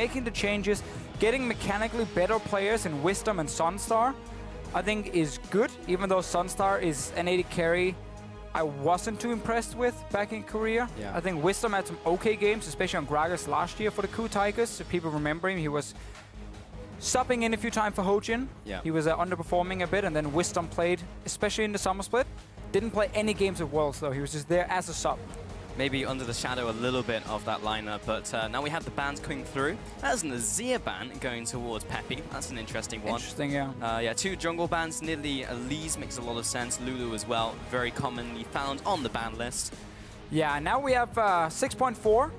making the changes, getting mechanically better players in Wisdom and Sunstar, I think is good, even though Sunstar is an AD carry I wasn't too impressed with back in Korea. Yeah. I think Wisdom had some okay games, especially on Gragas last year for the Ku Tigers. If people remember him, he was subbing in a few times for Hojin. Yeah. He was underperforming a bit, and then Wisdom played, especially in the summer split. Didn't play any games with Worlds though, he was just there as a sub. Maybe under the shadow a little bit of that lineup, but now we have the bans coming through. That's an Azir ban going towards Peppy. That's an interesting one. Interesting, yeah. Yeah, 2 jungle bans. Nidalee, Elise makes a lot of sense. Lulu as well, very commonly found on the ban list. Yeah, now we have 6.4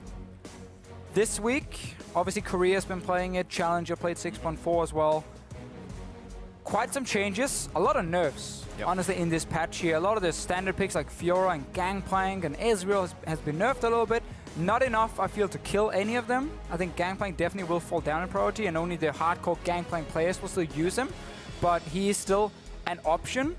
this week. Obviously, Korea's been playing it. Challenger played 6.4 as well. Quite some changes, a lot of nerfs. Yep. Honestly, in this patch here, a lot of the standard picks like Fiora and Gangplank and Ezreal has been nerfed a little bit. Not enough, I feel, to kill any of them. I think Gangplank definitely will fall down in priority, and only the hardcore Gangplank players will still use him. But he is still an option.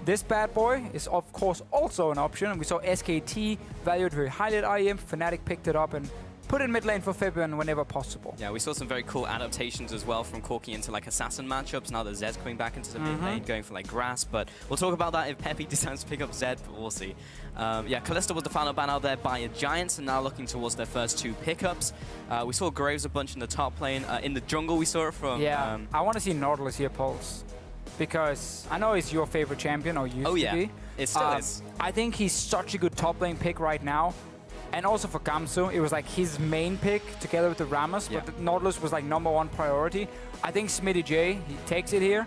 This bad boy is, of course, also an option. We saw SKT valued very highly at IEM. Fnatic picked it up and put in mid lane for Fabian whenever possible. Yeah, we saw some very cool adaptations as well from Corki into like assassin matchups. Now that Zed's coming back into the mid lane, going for like grass. But we'll talk about that if Peppy decides to pick up Zed, but we'll see. Yeah, Kalista was the final ban out there by a Giants, and now looking towards their first 2 pickups. We saw Graves a bunch in the top lane. In the jungle, we saw it from... Yeah, I want to see Nautilus here, Pulse. Because I know he's your favorite champion, or used to be. It still is. I think he's such a good top lane pick right now. And also for Gamsu, it was like his main pick together with the Rammus, but the Nautilus was like #1 priority. I think Smitty J, he takes it here,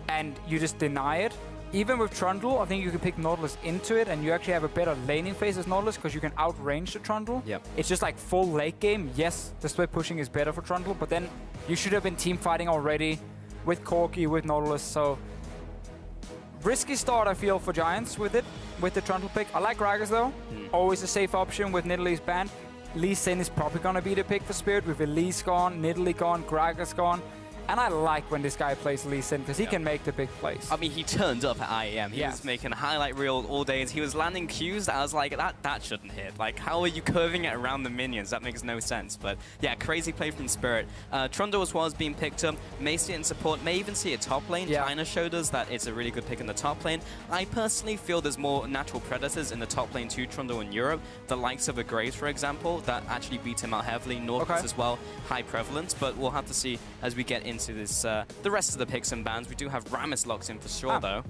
and you just deny it. Even with Trundle, I think you can pick Nautilus into it, and you actually have a better laning phase as Nautilus because you can outrange the Trundle. Yep. It's just like full late game. Yes, the split pushing is better for Trundle, but then you should have been team fighting already with Corki, with Nautilus, so... Risky start, I feel, for Giants with it, with the Trundle pick. I like Gragas though. Always a safe option with Nidalee's ban. Lee Sin is probably going to be the pick for Spirit with Elise gone, Nidalee gone, Gragas gone. And I like when this guy plays Lee Sin because he can make the big plays. I mean, he turned up at IEM. He was making a highlight reel all day. He was landing Qs that I was like, that shouldn't hit. Like, how are you curving it around the minions? That makes no sense. But yeah, crazy play from Spirit. Trundle as well is being picked up. May see it in support. May even see it top lane. China showed us that it's a really good pick in the top lane. I personally feel there's more natural predators in the top lane to Trundle in Europe. The likes of a Graves, for example, that actually beat him out heavily. Northwest as well, high prevalence. But we'll have to see as we get into this. The rest of the picks and bans, we do have Rammus locked in for sure, though.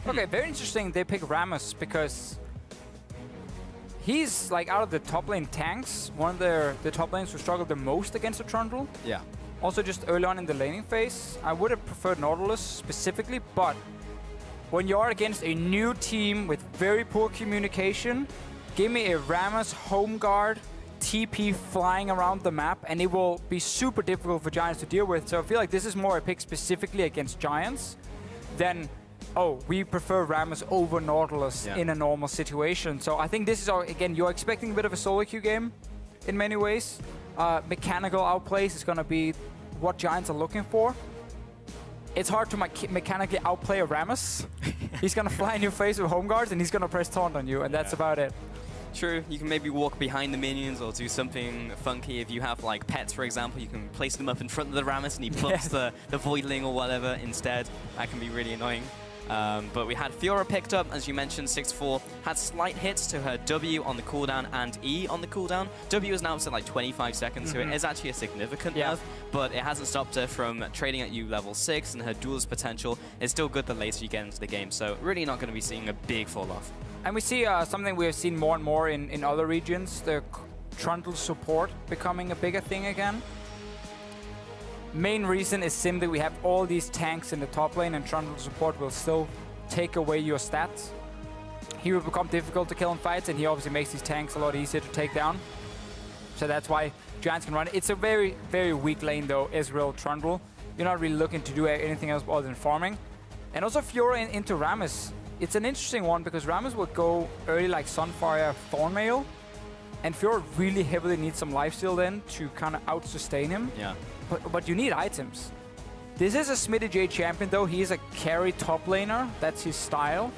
Okay, very interesting they pick Rammus because he's, like, out of the top lane tanks, one of the top lanes who struggled the most against the Trundle. Yeah. Also, just early on in the laning phase, I would have preferred Nautilus specifically, but when you're against a new team with very poor communication, give me a Rammus home guard TP flying around the map, and it will be super difficult for Giants to deal with. So I feel like this is more a pick specifically against Giants than, oh, we prefer Rammus over Nautilus in a normal situation. So I think this is, again, you're expecting a bit of a solo queue game in many ways. Mechanical outplays is going to be what Giants are looking for. It's hard to mechanically outplay a Rammus. He's going to fly in your face with home guards, and he's going to press taunt on you, and that's about it. True, you can maybe walk behind the minions or do something funky. If you have like pets, for example, you can place them up in front of the Rammus and he plucks the Voidling or whatever instead. That can be really annoying. But we had Fiora picked up, as you mentioned, 6-4. Had slight hits to her W on the cooldown and E on the cooldown. W is now up to like 25 seconds, so it is actually a significant nerf, but it hasn't stopped her from trading at U level 6, and her duelist potential is still good the later you get into the game. So really not going to be seeing a big fall off. And we see something we have seen more and more in other regions, the Trundle support becoming a bigger thing again. Main reason is simply we have all these tanks in the top lane, and Trundle support will still take away your stats. He will become difficult to kill in fights, and he obviously makes these tanks a lot easier to take down. So that's why Giants can run it. It's a very, very weak lane though, Ezreal, Trundle. You're not really looking to do anything else other than farming. And also Fiora into Rammus. It's an interesting one because Rammus will go early like Sunfire, Thornmail, and Fiora really heavily needs some lifesteal then to kind of out-sustain him. Yeah. But you need items. This is a Smitty J champion though. He is a carry top laner. That's his style.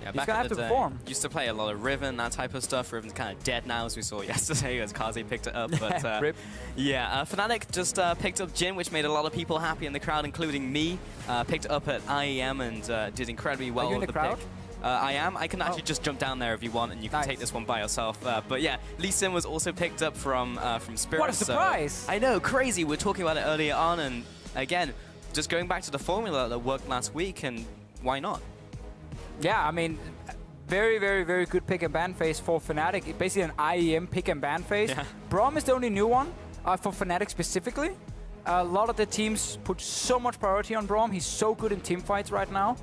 Yeah, he's gonna have to perform. Used to play a lot of Riven, that type of stuff. Riven's kind of dead now, as we saw yesterday, as Kazi picked it up. But Rip. yeah, Fnatic just picked up Jin, which made a lot of people happy in the crowd, including me. Picked it up at IEM and did incredibly well with the crowd. Pick. I am. I can actually just jump down there if you want, and you can take this one by yourself. But yeah, Lee Sin was also picked up from Spirit. What a surprise! So, I know, crazy. We were talking about it earlier on, and again, just going back to the formula that worked last week, and why not? Yeah, I mean, very, very, very good pick and ban phase for Fnatic. Basically an IEM pick and ban phase. Yeah. Braum is the only new one for Fnatic specifically. A lot of the teams put so much priority on Braum. He's so good in team fights right now,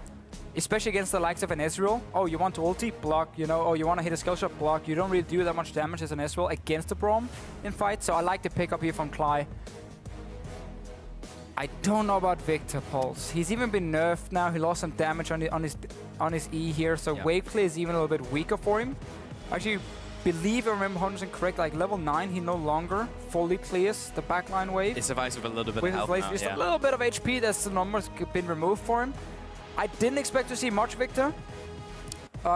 especially against the likes of an Ezreal. Oh, you want to ulti? Block, you know. Oh, you want to hit a skill shot? Block. You don't really do that much damage as an Ezreal against the Braum in fights. So I like the pickup here from Cly. I don't know about Victor Pulse. He's even been nerfed now. He lost some damage on his E here, so wave clear is even a little bit weaker for him. Actually, believe I remember 100% correct. Like level 9, he no longer fully clears the backline wave. It survives with a little bit of health now, just a little bit of HP. That's the numbers been removed for him. I didn't expect to see much Victor.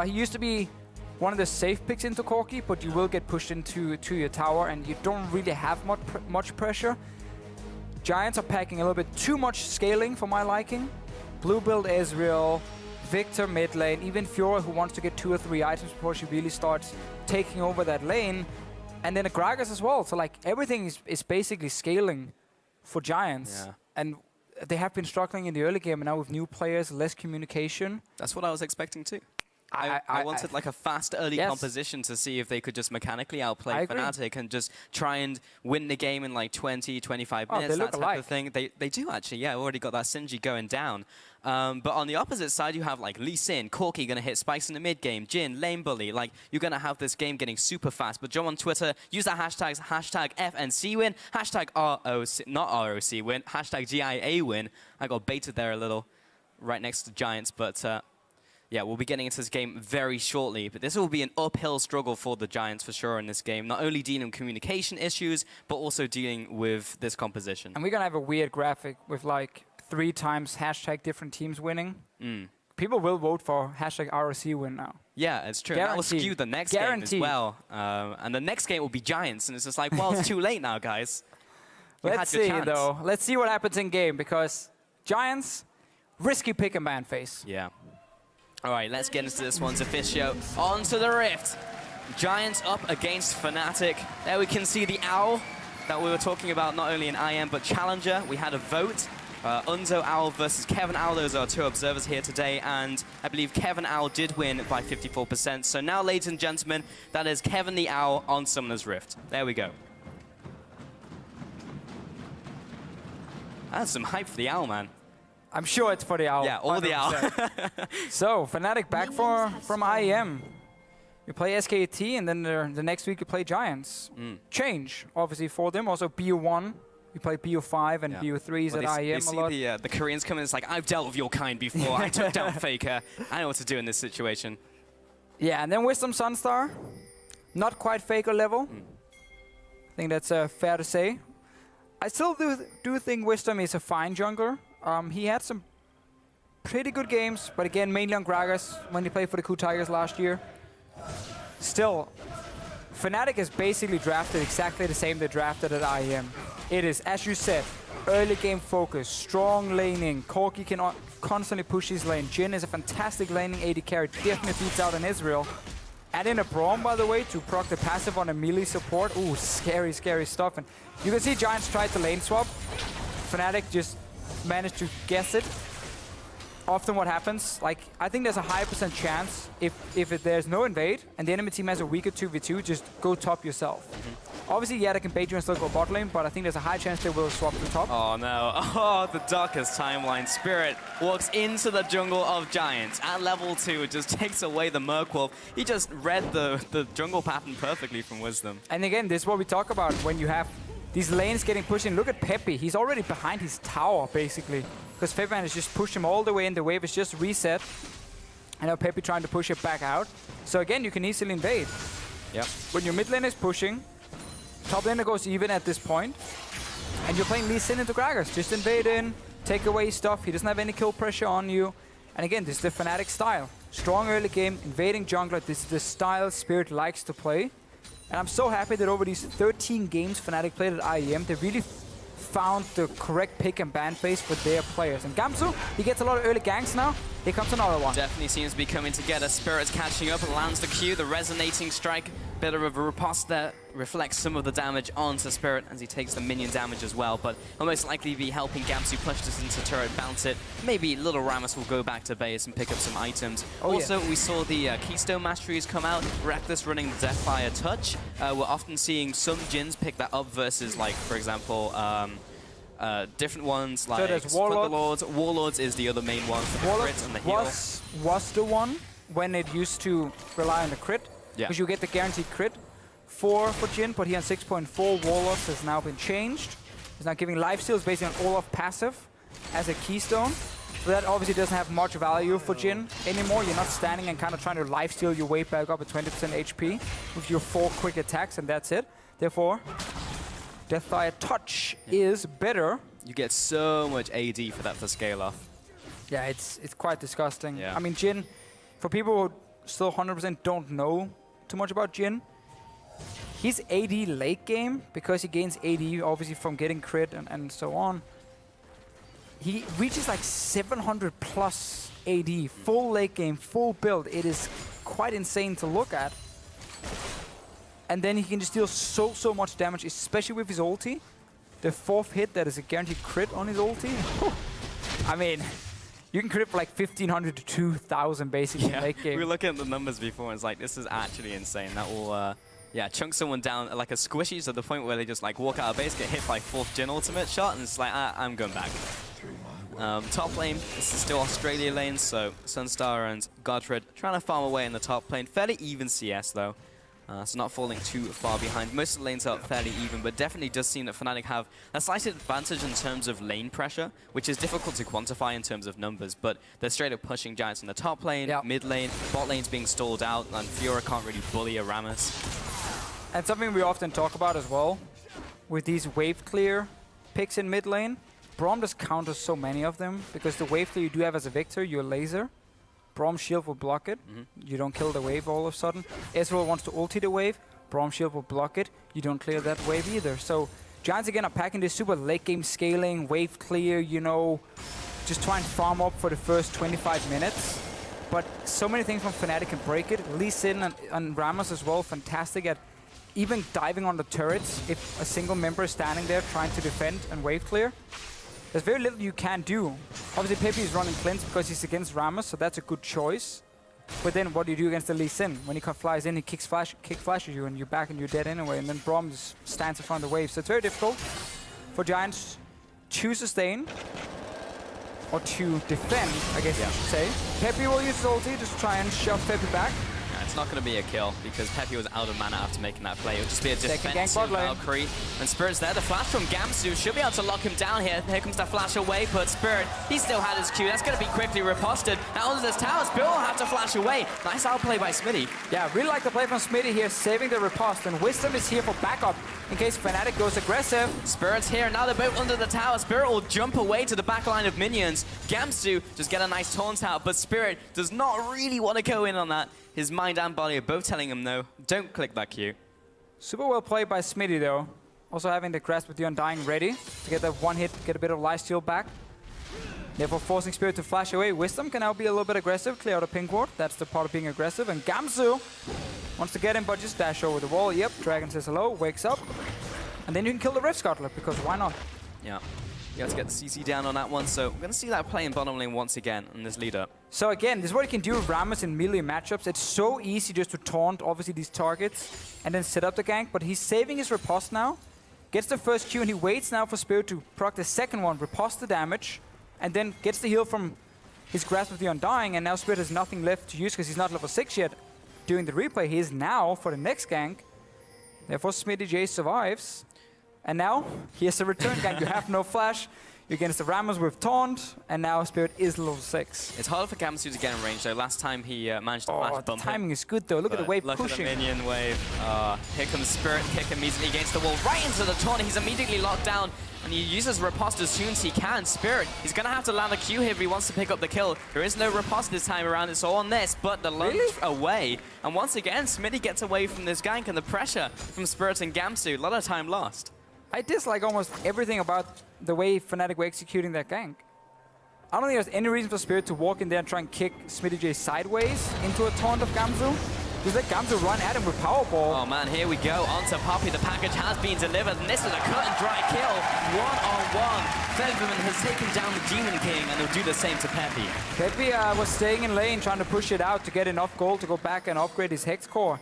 He used to be one of the safe picks into Corki, but you will get pushed into your tower, and you don't really have much pressure. Giants are packing a little bit too much scaling for my liking. Blue build Ezreal, Victor mid lane, even Fiora who wants to get 2 or 3 items before she really starts taking over that lane. And then a Gragas as well. So like everything is basically scaling for Giants. Yeah. And they have been struggling in the early game, and now with new players, less communication. That's what I was expecting too. I wanted like a fast early composition to see if they could just mechanically outplay Fnatic and just try and win the game in like 20, 25 minutes, that type of thing. They do actually, yeah, already got that Sinji going down. But on the opposite side, you have like Lee Sin, Corki going to hit spikes in the mid game, Jin, lane bully. Like you're going to have this game getting super fast. But jump on Twitter, use that hashtags, hashtag FNC win, hashtag ROC, not ROC win, hashtag GIA win. I got baited there a little right next to Giants, but yeah, we'll be getting into this game very shortly, but this will be an uphill struggle for the Giants for sure in this game. Not only dealing with communication issues, but also dealing with this composition. And we're going to have a weird graphic with like 3 times hashtag different teams winning. People will vote for hashtag ROC win now. Yeah, it's true. That will skew the next game as well. And the next game will be Giants, and it's just like, well, it's too late now, guys. Let's see, though. Let's see what happens in game, because Giants, risky pick and ban phase. Yeah. All right, let's get into this one's officio. Onto the Rift. Giants up against Fnatic. There we can see the Owl that we were talking about, not only in IM, but Challenger. We had a vote. Unzo Owl versus Kevin Owl. Those are 2 observers here today, and I believe Kevin Owl did win by 54%. So now, ladies and gentlemen, that is Kevin the Owl on Summoner's Rift. There we go. That's some hype for the Owl, man. I'm sure it's for the Owl. Yeah, all 100%. The Owl. So, Fnatic back from IEM. You play SKT, and then the next week you play Giants. Change, obviously, for them. Also, BU1. You play BU5 and BU3s at IEM a lot. They see the Koreans come in, it's like, I've dealt with your kind before. I took down Faker. I know what to do in this situation. Yeah, and then Wisdom Sunstar. Not quite Faker level. I think that's fair to say. I still do think Wisdom is a fine jungler. He had some pretty good games, but again, mainly on Gragas when he played for the Coup Tigers last year. Still, Fnatic has basically drafted exactly the same they drafted at IEM. It is, as you said, early game focus, strong laning. Corki can constantly push his lane. Jin is a fantastic laning AD carry, definitely beats out an Ezreal. Add in a Braum, by the way, to proc the passive on a melee support. Ooh, scary, scary stuff. And you can see Giants tried the lane swap. Fnatic just managed to guess it. Often what happens, like, I think there's a high % chance if there's no invade and the enemy team has a weaker 2v2, just go top yourself. Obviously, yeah, they can bait you and still go bot lane, but I think there's a high chance they will swap to top. Oh, no. Oh, the darkest timeline. Spirit walks into the jungle of Giants. At level 2, it just takes away the Merkwolf. He just read the jungle pattern perfectly from Wisdom. And again, this is what we talk about when you have these lanes getting pushed in. Look at Peppy. He's already behind his tower, basically. Because Febman has just pushed him all the way in. The wave is just reset. And now Peppy trying to push it back out. So again, you can easily invade. Yep. When your mid lane is pushing, top laner goes even at this point. And you're playing Lee Sin into Gragas. Just invade in, take away stuff. He doesn't have any kill pressure on you. And again, this is the Fnatic style. Strong early game, invading jungler. This is the style Spirit likes to play. And I'm so happy that over these 13 games Fnatic played at IEM, they really found the correct pick and ban phase for their players. And Gamsu, he gets a lot of early ganks now. Here comes another one. Definitely seems to be coming together. Spirit's catching up and lands the Q. The resonating strike, bit of a riposte there, reflects some of the damage onto Spirit as he takes the minion damage as well. But will most likely be helping Gamsu push this into turret, bounce it. Maybe Little Rammus will go back to base and pick up some items. Also, we saw the Keystone Masteries come out. Reckless running the Deathfire Touch. We're often seeing some Jins pick that up versus, like, for example, different ones like Warlords. Warlords is the other main one for the crit and the heal. Was the one when it used to rely on the crit, because you get the guaranteed crit for Jhin, but here on 6.4, Warlords has now been changed. It's now giving lifesteals based on Olaf passive as a keystone. So that obviously doesn't have much value for Jhin anymore. You're not standing and kind of trying to lifesteal your way back up at 20% HP with your 4 quick attacks, and that's it. Therefore, Deathfire Touch is better. You get so much AD for that to scale off. Yeah, it's quite disgusting. Yeah. I mean, Jhin, for people who still 100% don't know too much about Jhin, he's AD late game because he gains AD obviously from getting crit and so on. He reaches like 700 plus AD, full late game, full build. It is quite insane to look at. And then he can just deal so much damage, especially with his ulti. The 4th hit that is a guaranteed crit on his ulti. I mean, you can crit for like 1,500 to 2,000 basically in late game. We were looking at the numbers before and it's like, this is actually insane. That will, chunk someone down like a squishy to the point where they just like walk out of base, get hit by 4th Jhin ultimate shot, and it's like, I'm going back. Top lane, this is still Australia lane, so Sunstar and Godfred trying to farm away in the top lane. Fairly even CS though. So not falling too far behind. Most of the lanes are fairly even, but definitely does seem that Fnatic have a slight advantage in terms of lane pressure, which is difficult to quantify in terms of numbers, but they're straight up pushing Giants in the top lane, mid lane, bot lane's being stalled out, and Fiora can't really bully a Rammus. And something we often talk about as well, with these wave clear picks in mid lane, Braum just counters so many of them, because the wave clear you do have as a Victor, your laser, Braum shield will block it. You don't kill the wave all of a sudden. Ezreal wants to ulti the wave. Braum shield will block it. You don't clear that wave either. So Giants again are packing this super late game scaling, wave clear, you know, just try and farm up for the first 25 minutes. But so many things from Fnatic can break it. Lee Sin and Rammus as well, fantastic at even diving on the turrets if a single member is standing there trying to defend and wave clear. There's very little you can do. Obviously, Pepe is running Cleanse because he's against Rammus, so that's a good choice. But then what do you do against the Lee Sin? When he flies in, he kick flashes you, and you're back and you're dead anyway. And then Braum just stands in front of the wave. So it's very difficult for Giants to sustain or to defend, I guess you should say. Pepe will use his ulti just to try and shove Pepe back. It's not going to be a kill because Pepe was out of mana after making that play. It would just be a defensive Valkyrie. And Spirit's there. The flash from Gamsu should be able to lock him down here. Here comes the flash away, but Spirit, he still had his Q. That's going to be quickly riposted. Now onto this tower, Spirit will have to flash away. Nice outplay by Smitty. Yeah, really like the play from Smitty here, saving the riposte. And Wisdom is here for backup in case Fnatic goes aggressive. Spirit's here. Now they're both under the tower. Spirit will jump away to the back line of minions. Gamsu just get a nice taunt out, but Spirit does not really want to go in on that. His mind and body are both telling him no. Don't click that Q. Super well played by Smitty though. Also having the Grasp with the Undying ready to get that one hit, get a bit of lifesteal back. Therefore forcing Spirit to flash away. Wisdom can now be a little bit aggressive, clear out a pink ward. That's the part of being aggressive. And Gamsu wants to get him, but just dash over the wall. Yep, Dragon says hello, wakes up. And then you can kill the Rift Scuttler, because why not? Yeah. You have to get the CC down on that one, so we're going to see that play in bottom lane once again in this lead up. So again, this is what you can do with Rammus in melee matchups. It's so easy just to taunt, obviously, these targets and then set up the gank, but he's saving his riposte now. Gets the first Q and he waits now for Spirit to proc the second one, riposte the damage, and then gets the heal from his Grasp of the Undying, and now Spirit has nothing left to use because he's not level 6 yet. During the replay, he is now for the next gank. Therefore, Smitty J survives. And now, he has a return gank. You have no flash. against the Ramos with Taunt, and now Spirit is level 6. It's harder for Gamsu to get in range, though. Last time he managed to flash The bump timing is good, though. Look at the wave look pushing. Look at the minion wave. Here comes Spirit, kick immediately against the wall, right into the Taunt. He's immediately locked down, and he uses Riposte as soon as he can. Spirit, he's going to have to land a Q here if he wants to pick up the kill. There is no Riposte this time around. It's all on this, but the launch away. And once again, Smitty gets away from this gank, and the pressure from Spirit and Gamsu. A lot of time lost. I dislike almost everything about the way Fnatic were executing that gank. I don't think there's any reason for Spirit to walk in there and try and kick Smitty J sideways into a taunt of Gamsu. Just let Gamsu run at him with Powerball. Oh man, here we go. Onto Poppy. The package has been delivered, and this is a cut and dry kill. One-on-one. Featherman has taken down the Demon King, and he'll do the same to Peppy. Peppy was staying in lane, trying to push it out to get enough gold to go back and upgrade his Hex Core.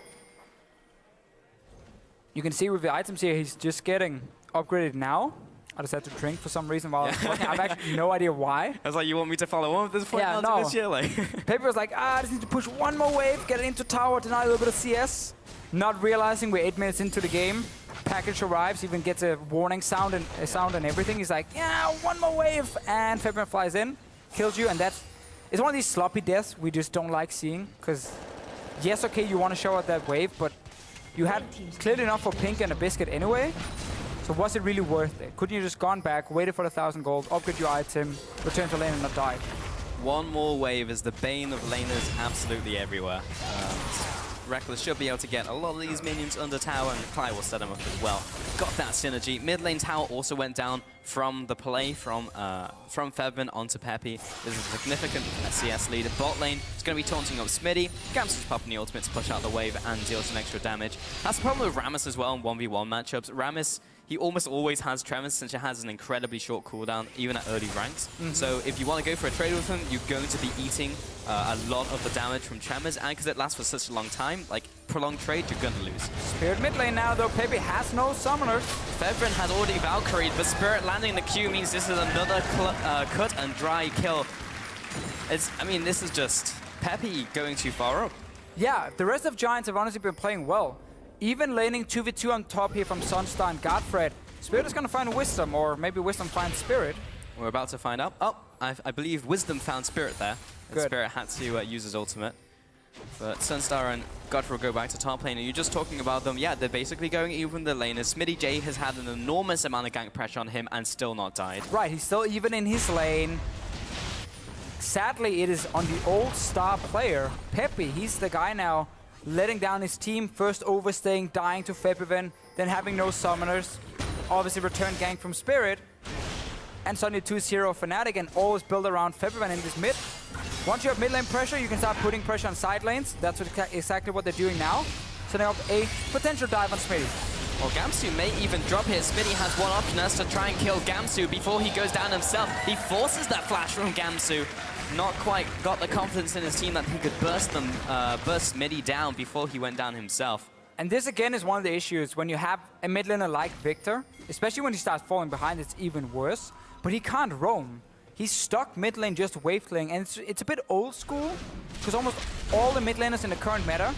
You can see with the items here, he's just getting upgraded now. I just had to drink for some reason while I was talking. I have actually no idea why. I was like, you want me to follow on with this point? Yeah, no. This year, like. Peppy was like, I just need to push one more wave, get it into tower, deny a little bit of CS. Not realizing we're 8 minutes into the game. Package arrives, even gets a warning sound and everything. He's like, yeah, one more wave. And Fabian flies in, kills you, and it's one of these sloppy deaths we just don't like seeing. Because, yes, okay, you want to show out that wave, but you had cleared enough for Pink and a Biscuit anyway. So was it really worth it? Couldn't you just gone back, waited for the 1,000 gold, upgrade your item, return to lane and not die? One more wave is the bane of laners absolutely everywhere. Reckless should be able to get a lot of these minions under tower, and Clyde will set them up as well. Got that synergy. Mid lane tower also went down from the play from Featherman onto Peppy. This is a significant CS lead. Bot lane is going to be taunting up Smitty. Gamsu's popping the ultimate to push out the wave and deal some extra damage. That's the problem with Rammus as well in 1v1 matchups. Rammus, he almost always has Tremors since it has an incredibly short cooldown, even at early ranks. So if you want to go for a trade with him, you're going to be eating a lot of the damage from Tremors, and because it lasts for such a long time, like prolonged trade, you're going to lose. Spirit mid lane now, though. Peppy has no summoners. Featherman has already Valkyried, but Spirit landing the Q means this is another cut and dry kill. I mean, this is just Peppy going too far up. Yeah, the rest of Giants have honestly been playing well. Even laning 2v2 on top here from Sunstar and Godfred. Spirit is going to find Wisdom, or maybe Wisdom finds Spirit. We're about to find out. Oh, I believe Wisdom found Spirit there. And Spirit had to use his ultimate. But Sunstar and Godfred will go back to top lane. And you're just talking about them. Yeah, they're basically going even the laners. Smitty J has had an enormous amount of gank pressure on him and still not died. Right, he's still even in his lane. Sadly, it is on the old star player, Peppy. He's the guy now letting down his team, first overstaying, dying to Febiven, then having no summoners. Obviously return gank from Spirit, and suddenly 2-0 Fnatic, and always build around Febiven in this mid. Once you have mid lane pressure, you can start putting pressure on side lanes. That's exactly what they're doing now. Setting up a potential dive on Smitty. Well, Gamsu may even drop here. Smitty has one option, that's to try and kill Gamsu before he goes down himself. He forces that flash from Gamsu. Not quite got the confidence in his team that he could burst Smitty down before he went down himself. And this again is one of the issues when you have a mid laner like Victor, especially when he starts falling behind, it's even worse. But he can't roam. He's stuck mid lane just wave clearing, and it's a bit old school, because almost all the mid laners in the current meta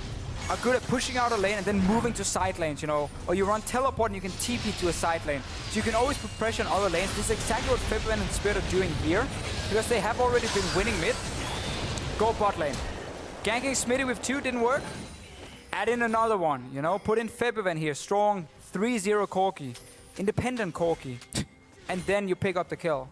are good at pushing out a lane and then moving to side lanes, you know, or you run teleport and you can TP to a side lane. So you can always put pressure on other lanes. This is exactly what Febiven and Spirit are doing here, because they have already been winning mid. Go bot lane. Ganking Smitty with 2 didn't work. Add in another one, you know, put in Febiven here, strong 3-0 Corki, independent Corki, and then you pick up the kill.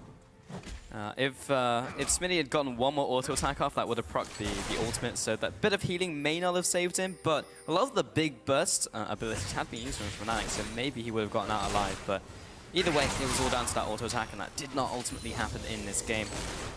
If Smitty had gotten one more auto attack off, that would have procced the ultimate, so that bit of healing may not have saved him, but a lot of the big burst abilities had been used from Fnatic, so maybe he would have gotten out alive, but either way, it was all down to that auto attack, and that did not ultimately happen in this game.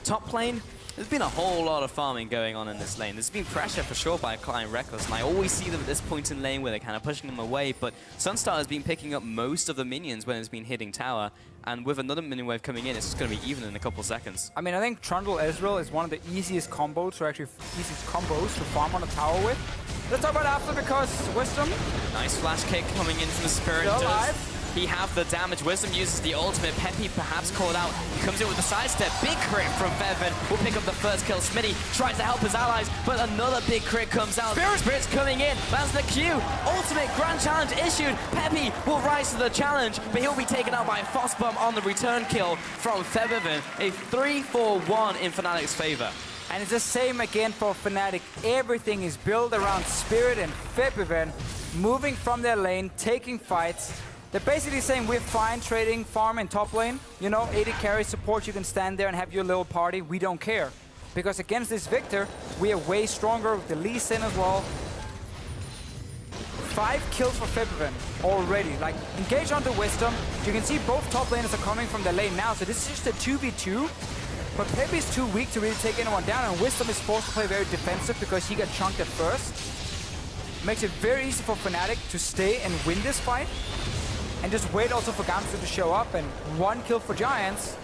Top lane, there's been a whole lot of farming going on in this lane. There's been pressure for sure by Klein Reckless, and I always see them at this point in lane where they're kind of pushing them away, but Sunstar has been picking up most of the minions when it's been hitting tower, and with another minion wave coming in, it's just going to be even in a couple seconds. I mean, I think Trundle Ezreal is one of the easiest combos, or actually easiest combos to farm on a tower with. Let's talk about after, because Wisdom. Nice flash kick coming in from the Spirit. Still alive. he have the damage? Wisdom uses the ultimate. Peppy perhaps called out. He comes in with the sidestep. Big crit from Feven. Will pick up the first kill. Smitty tries to help his allies, but another big crit comes out. Spirit's coming in. Lands the Q. Ultimate grand challenge issued. Peppy will rise to the challenge, but he'll be taken out by a Frostbomb on the return kill from Feven. A 3-4-1 in Fnatic's favor. And it's the same again for Fnatic. Everything is built around Spirit and Feven, moving from their lane, taking fights. They're basically saying we're fine trading farm in top lane. You know, 80 carry support, you can stand there and have your little party. We don't care. Because against this Victor, we are way stronger with the Lee Sin as well. 5 kills for Feven already. Like, engage onto Wisdom. You can see both top laners are coming from the lane now, so this is just a 2v2. But Peppy is too weak to really take anyone down, and Wisdom is forced to play very defensive because he got chunked at first. Makes it very easy for Fnatic to stay and win this fight. And just wait also for Gamsu to show up, and 1 kill for Giants.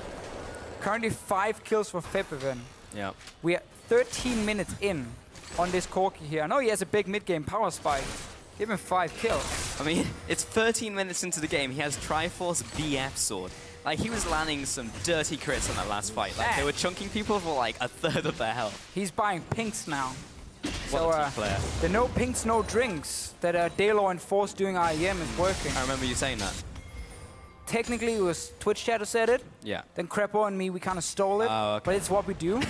Currently 5 kills for Feven. Yeah. We are 13 minutes in on this Corki here. I know he has a big mid-game power spike. Give him 5 kills. I mean, it's 13 minutes into the game. He has Triforce BF sword. Like, he was landing some dirty crits in that last fight. Like, they were chunking people for like a third of their health. He's buying pinks now. What a team player. The no pinks, no drinks that Daylor enforced doing IEM is working. I remember you saying that. Technically, it was Twitch chat who said it. Yeah. Then Crepo and me, we kind of stole it. Oh, okay. But it's what we do.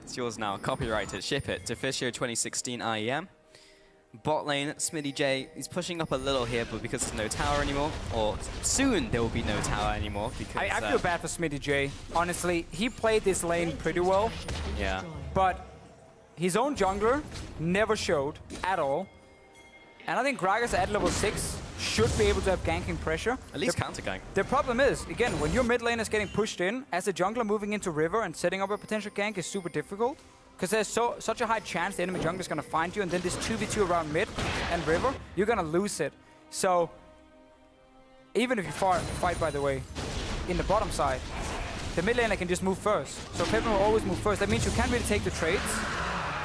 It's yours now. Copyright it. Ship it. Deficio 2016 IEM. Bot lane, Smitty J, he's pushing up a little here, but because there's no tower anymore, or soon there will be no tower anymore. Because I feel bad for Smitty J. Honestly, he played this lane pretty well. Yeah. But his own jungler never showed at all. And I think Gragas at level 6 should be able to have ganking pressure. At least counter gank. The problem is, again, when your mid lane is getting pushed in, as a jungler moving into river and setting up a potential gank is super difficult. Because there's such a high chance the enemy jungler is going to find you, and then this 2v2 around mid and river, you're going to lose it. So, even if you fight, by the way, in the bottom side, the mid laner can just move first. So Feven will always move first. That means you can't really take the trades.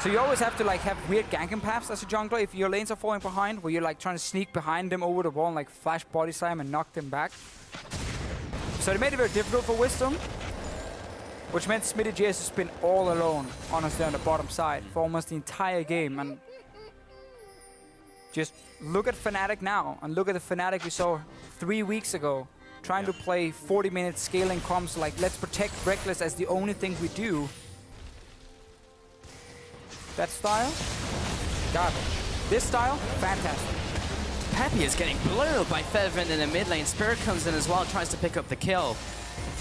So you always have to like have weird ganking paths as a jungler if your lanes are falling behind, where you're like trying to sneak behind them over the wall and like flash body slam and knock them back. So they made it very difficult for Wisdom. Which meant Smitty J has just been all alone, honestly, on the bottom side for almost the entire game. And just look at Fnatic now, and look at the Fnatic we saw 3 weeks ago, trying to play 40-minute scaling comps like, let's protect Reckless as the only thing we do. That style, garbage. This style, fantastic. Peppy is getting blown by Feven in the mid lane. Spirit comes in as well, tries to pick up the kill.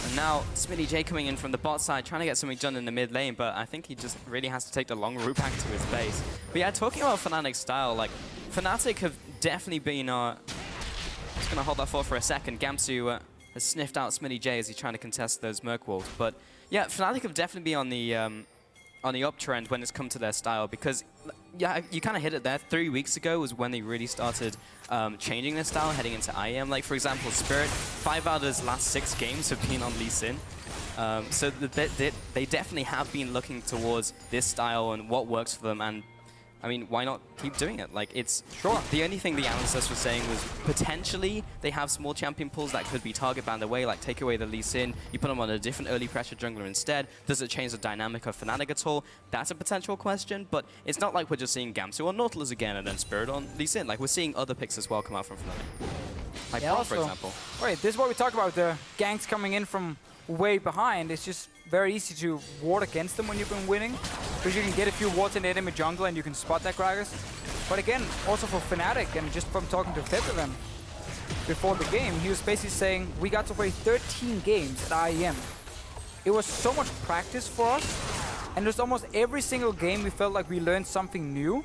And now Smitty J coming in from the bot side, trying to get something done in the mid lane, but I think he just really has to take the long route back to his base. But yeah, talking about Fnatic's style, like, Fnatic have definitely been, just gonna hold that thought for a second. Gamsu has sniffed out Smitty J as he's trying to contest those Merc Wolves. But yeah, Fnatic have definitely been on the uptrend when it's come to their style, because yeah, you kind of hit it there. 3 weeks ago was when they really started changing their style heading into IEM. Like, for example, Spirit, 5 out of his last 6 games have been on Lee Sin. So they definitely have been looking towards this style and what works for them. And I mean, why not keep doing it? Like, it's sure. The only thing the analysts were saying was potentially they have small champion pools that could be target banned away, like take away the Lee Sin, you put them on a different early pressure jungler instead. Does it change the dynamic of Fnatic at all? That's a potential question, but it's not like we're just seeing Gamsu on Nautilus again and then Spirit on Lee Sin. Like, we're seeing other picks as well come out from Fnatic. Like Braum, for example. Wait, this is what we talk about, the ganks coming in from way behind. It's just very easy to ward against them when you've been winning, because you can get a few wards in the enemy jungle and you can spot that Gragas. But again, also for Fnatic, and just from talking to Feven before the game, he was basically saying, we got to play 13 games at IEM. It was so much practice for us, and just almost every single game we felt like we learned something new.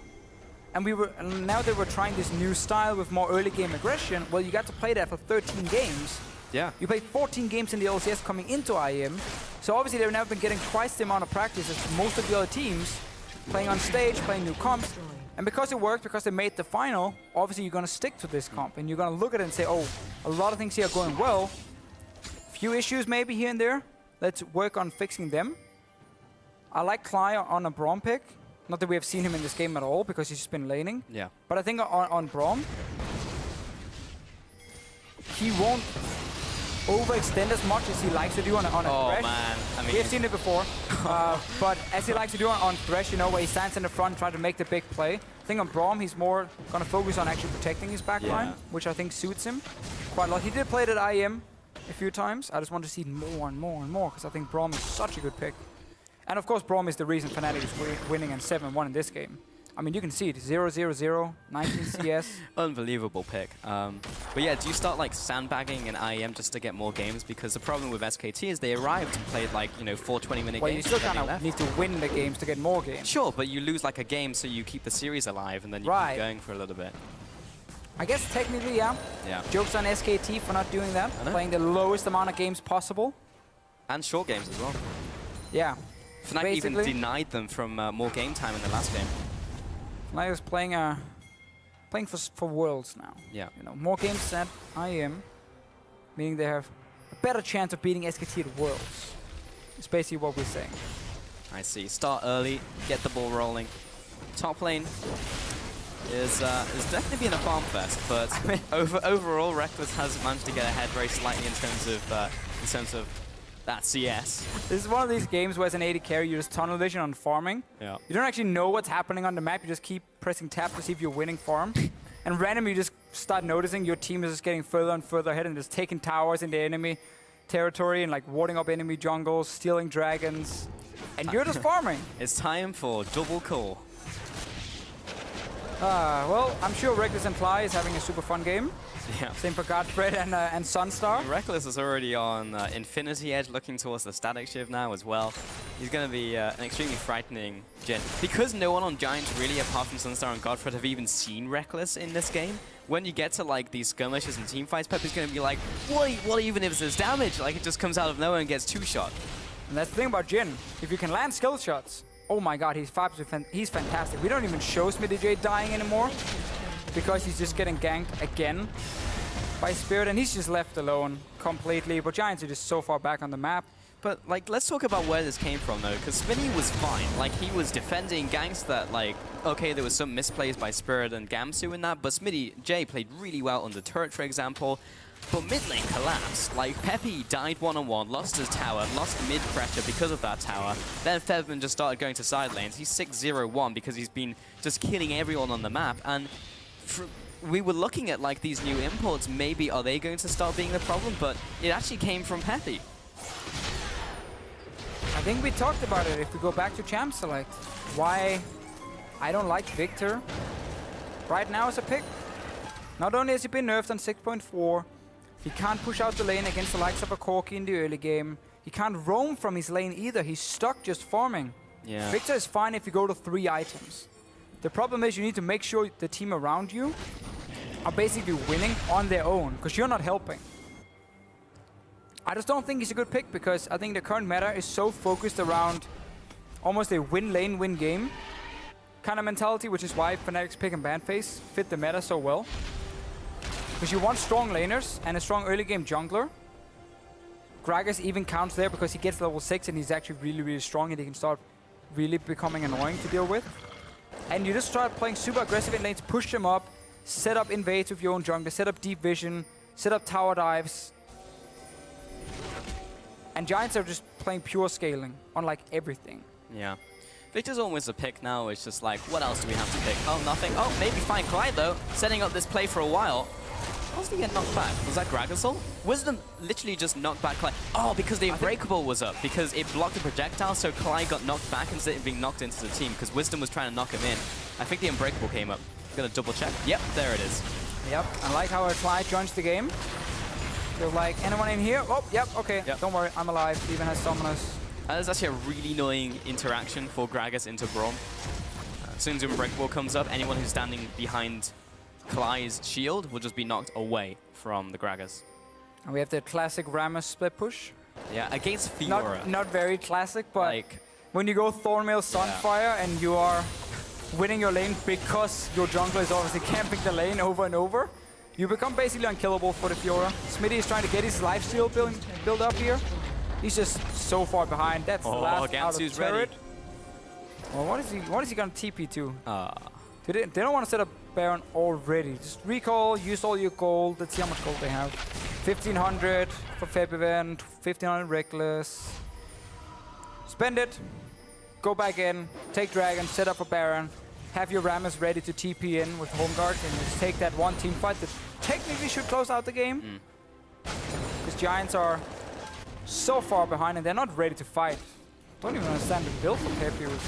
And now that we're trying this new style with more early game aggression, well, you got to play that for 13 games. Yeah. You played 14 games in the LCS coming into IEM, so obviously they've now been getting twice the amount of practice as most of the other teams, playing on stage, playing new comps. And because it worked, because they made the final, obviously you're going to stick to this comp, and you're going to look at it and say, oh, a lot of things here are going well. Few issues maybe here and there. Let's work on fixing them. I like Cly on a Braum pick. Not that we have seen him in this game at all, because he's just been laning. Yeah. But I think on Braum, he won't overextend as much as he likes to do on a Thresh. Man, I mean, we have seen it before, but as he likes to do on Thresh, you know, where he stands in the front, trying to make the big play. I think on Braum, he's more gonna focus on actually protecting his backline, which I think suits him quite a lot. He did play it at IEM a few times. I just want to see more and more and more, because I think Braum is such a good pick. And of course, Braum is the reason Fnatic is winning and 7-1 in this game. I mean, you can see it, 0-0-0, 19 CS. Unbelievable pick. But yeah, do you start like sandbagging in IEM just to get more games? Because the problem with SKT is they arrived and played like, you know, 4 20-minute Well, games. you still kind of need to win the games to get more games. Sure, but you lose like a game, so you keep the series alive, and then you keep going for a little bit. I guess technically, yeah. Jokes on SKT for not doing that, playing the lowest amount of games possible. And short games as well. Yeah. Fnatic even denied them from more game time in the last game. Fnatic is playing for Worlds now. Yeah. You know, more games at IEM, meaning they have a better chance of beating SKT at Worlds. It's basically what we're saying. I see. Start early, get the ball rolling. Top lane is definitely been a farm fest, but I mean, overall, Reckless has managed to get ahead very slightly in terms of that CS. This is one of these games where as an AD carry, you just tunnel vision on farming. Yeah. You don't actually know what's happening on the map. You just keep pressing tab to see if you're winning farm. And randomly, you just start noticing your team is just getting further and further ahead and just taking towers in the enemy territory and like warding up enemy jungles, stealing dragons. And you're just farming. It's time for double call. Well, I'm sure Reckless and Fly is having a super fun game. Yeah. Same for Godfred and Sunstar. Reckless is already on Infinity Edge, looking towards the static shift now as well. He's going to be an extremely frightening Jhin. Because no one on Giants really, apart from Sunstar and Godfred, have even seen Reckless in this game, when you get to like these skirmishes and team fights, Pep is going to be like, what even if it's damage? Like, it just comes out of nowhere and gets 2-shot. And that's the thing about Jhin. If you can land skill shots, oh my god, he's fantastic. We don't even show SmittyJ dying anymore because he's just getting ganked again by Spirit, and he's just left alone completely. But Giants are just so far back on the map. But like, let's talk about where this came from though, because Smitty was fine. Like, he was defending ganks that, like, okay, there was some misplays by Spirit and Gamsu in that, but SmittyJ played really well on the turret, for example. But mid lane collapsed. Like, Peppy died one-on-one, lost his tower, lost mid pressure because of that tower. Then Fevman just started going to side lanes. He's 6-0-1 because he's been just killing everyone on the map. And we were looking at like these new imports. Maybe are they going to start being the problem? But it actually came from Peppy. I think we talked about it if we go back to Champ Select. Why I don't like Victor right now as a pick. Not only has he been nerfed on 6.4, he can't push out the lane against the likes of a Corki in the early game. He can't roam from his lane either. He's stuck just farming. Yeah. Victor is fine if you go to 3 items. The problem is you need to make sure the team around you are basically winning on their own, because you're not helping. I just don't think he's a good pick, because I think the current meta is so focused around almost a win lane, win game kind of mentality, which is why Fnatic's pick and ban phase fit the meta so well. Because you want strong laners and a strong early game jungler. Gragas even counts there because he gets level 6 and he's actually really, really strong and he can start really becoming annoying to deal with. And you just start playing super aggressive in lanes, push them up, set up invades with your own jungler, set up deep vision, set up tower dives. And Giants are just playing pure scaling on like everything. Yeah. Victor's always a pick now. It's just like, what else do we have to pick? Oh, nothing. Oh, maybe find Clyde though, setting up this play for a while. How did he get knocked back? Was that Gragasol? Wisdom literally just knocked back Clyde. Oh, because the Unbreakable was up. Because it blocked the projectile, so Clyde got knocked back instead of being knocked into the team. Because Wisdom was trying to knock him in. I think the Unbreakable came up. Gonna double check. Yep, there it is. Yep, I like how Clyde joins the game. They're like, anyone in here? Oh, yep, okay. Yep. Don't worry, I'm alive. Even has Summoners. That is actually a really annoying interaction for Gragas into Braum. As soon as the Unbreakable comes up, anyone who's standing behind Clyde's shield will just be knocked away from the Gragas. And we have the classic Rammus split push. Yeah, against Fiora. Not very classic, but like, when you go Thornmail Sunfire and you are winning your lane because your jungler is obviously camping the lane over and over, you become basically unkillable for the Fiora. Smitty is trying to get his lifesteal build up here. He's just so far behind. That's the last out of turret. Well, what is he gonna TP to? They don't want to set up Baron already. Just recall, use all your gold. Let's see how much gold they have. 1500 for Feb event, 1500 Reckless. Spend it, go back in, take Dragon, set up for Baron. Have your Rammus ready to TP in with Home Guard and just take that one team fight that technically should close out the game. Because Giants are so far behind and they're not ready to fight. Don't even understand the build for Pepe with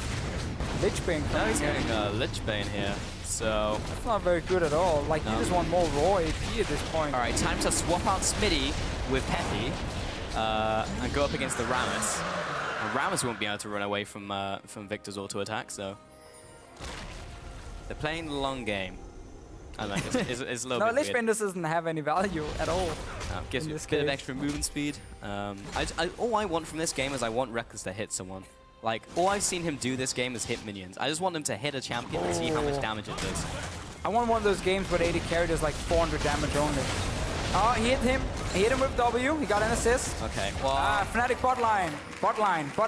Lichbane. Now he's getting Lichbane here, so... That's not very good at all. Like, you just want more raw AP at this point. Alright, time to swap out Smitty with Pepe and go up against the Rammus. And Rammus won't be able to run away from Victor's auto attack, so... They're playing the long game. I don't know, it's a little bit Lichbane just doesn't have any value at all. Gives me a bit of extra movement speed. All I want from this game is I want Reckless to hit someone. Like, all I've seen him do this game is hit minions. I just want him to hit a champion and see how much damage it does. I want one of those games where the AD carry does like 400 damage only. Oh, he hit him. He hit him with W. He got an assist. Okay, well... Fnatic bot line. Bot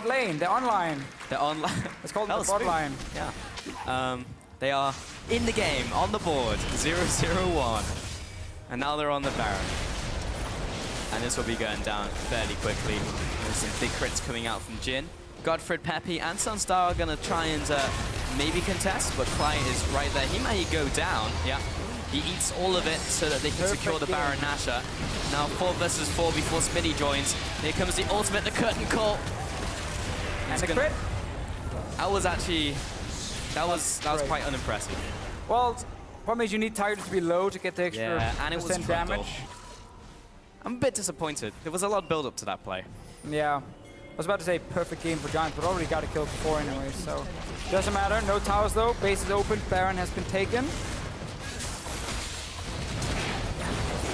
lane. They're online. They're online. It's called the bot line. Yeah. They are in the game, on the board, 0-0-1. And now they're on the Baron. And this will be going down fairly quickly. There's some big crits coming out from Jhin. Godfred, Pepe, and Sunstar are going to try and maybe contest, but Clyde is right there. He may go down. Yeah. He eats all of it so that they can secure the Baron Nashor. Now 4 versus 4 before Smitty joins. Here comes the ultimate, the curtain call. And the crit. That was actually... That was quite unimpressive. Well, problem is you need targets to be low to get the extra and it was damage. I'm a bit disappointed. There was a lot of build up to that play. Yeah. I was about to say perfect game for Giants, but already got a kill before anyway, so doesn't matter. No towers though. Base is open. Baron has been taken.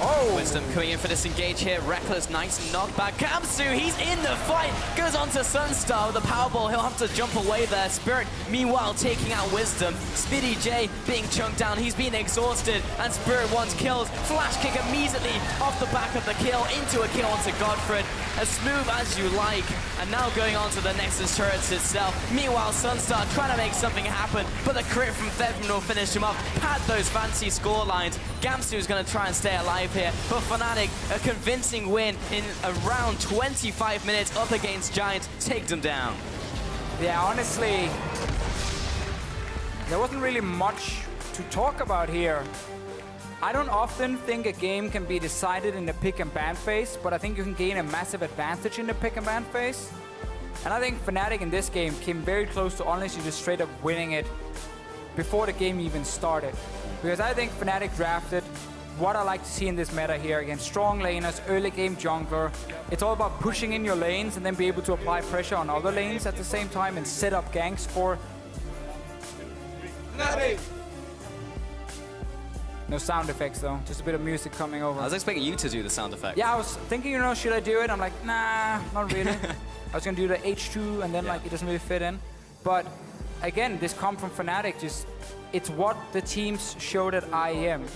Oh! Wisdom coming in for this engage here. Reckless, nice knockback. Gamsu, he's in the fight. Goes on to Sunstar with the Powerball. He'll have to jump away there. Spirit, meanwhile, taking out Wisdom. Speedy J being chunked down. He's been exhausted. And Spirit wants kills. Flash kick immediately off the back of the kill into a kill onto Godfred. As smooth as you like. And now going on to the Nexus turrets itself. Meanwhile, Sunstar trying to make something happen. But the crit from Thevman will finish him up. Had those fancy score lines. Gamsu is going to try and stay alive here, but Fnatic, a convincing win in around 25 minutes up against Giants, take them down. Yeah, honestly, there wasn't really much to talk about here. I don't often think a game can be decided in the pick and ban phase, but I think you can gain a massive advantage in the pick and ban phase. And I think Fnatic in this game came very close to honestly just straight up winning it before the game even started. Because I think Fnatic drafted what I like to see in this meta here against strong laners, early game jungler. It's all about pushing in your lanes and then be able to apply pressure on other lanes at the same time and set up ganks for... Fnatic! No sound effects though, just a bit of music coming over. I was expecting you to do the sound effect. Yeah, I was thinking, should I do it? I'm like, nah, not really. I was gonna do the H2 and then like it doesn't really fit in. But again, this come from Fnatic, just it's what the teams showed at IEM.